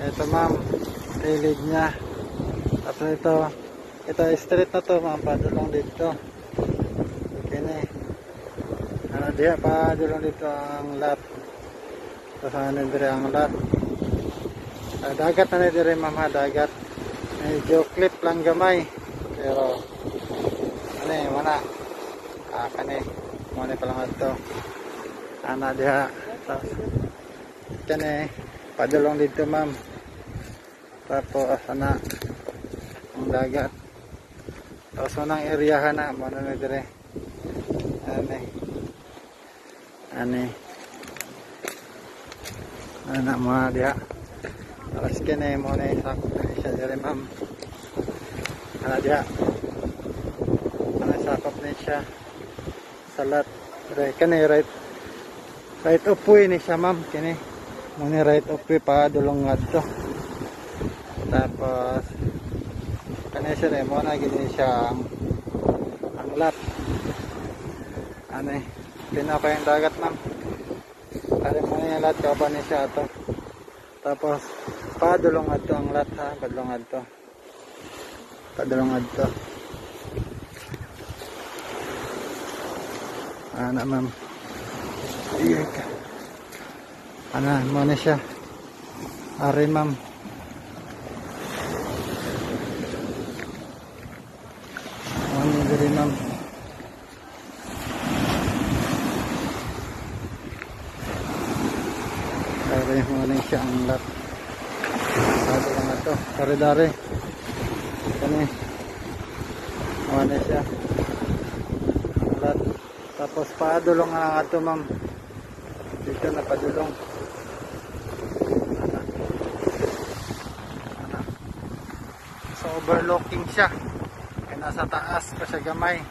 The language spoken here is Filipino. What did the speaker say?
Ito ma'am, kilid niya. Tapos ito street na to ma'am, padulong dito. Kini. Diya padulong dito ang lot. Tapos ano dire ang lot. Dagat na dire ma'am ha, dagat. Medyo clip lang gamay. Pero ano mana. Kani mo ni palang ato. Ana diha. Tapos kani padulong dito ma'am. Tapos ana ang dagat. Tapos unang area na mo na dire. Ani ana mo diha. Tapos kani mo na sakop na siya dire ma'am. Ana diha. Ana sakop na siya. Salat kani right upoy ni siya ma'am kini mo ni right upoy pa dulong ngadto. Tapos kani siya mo na gini siya ang lot. Ani pinapa yung dagat ma'am. Ari mo ni lot kaban ni siya ato. Tapos padulong ngadto ang lot ha, padulong ngadto. Padulong ngadto. Ana ma'am. Iya ka. Ana mo na siya. Ari ma'am. Ano diri ma'am. Ari mo na siya ang lot. Sabi lang ito. Kare-dare. Kani. Mo na siya. Ang lot. Tapos padulong nga ito ma'am. Dito na padulong. So overlooking siya. Kaya nasa taas pa siya gamay.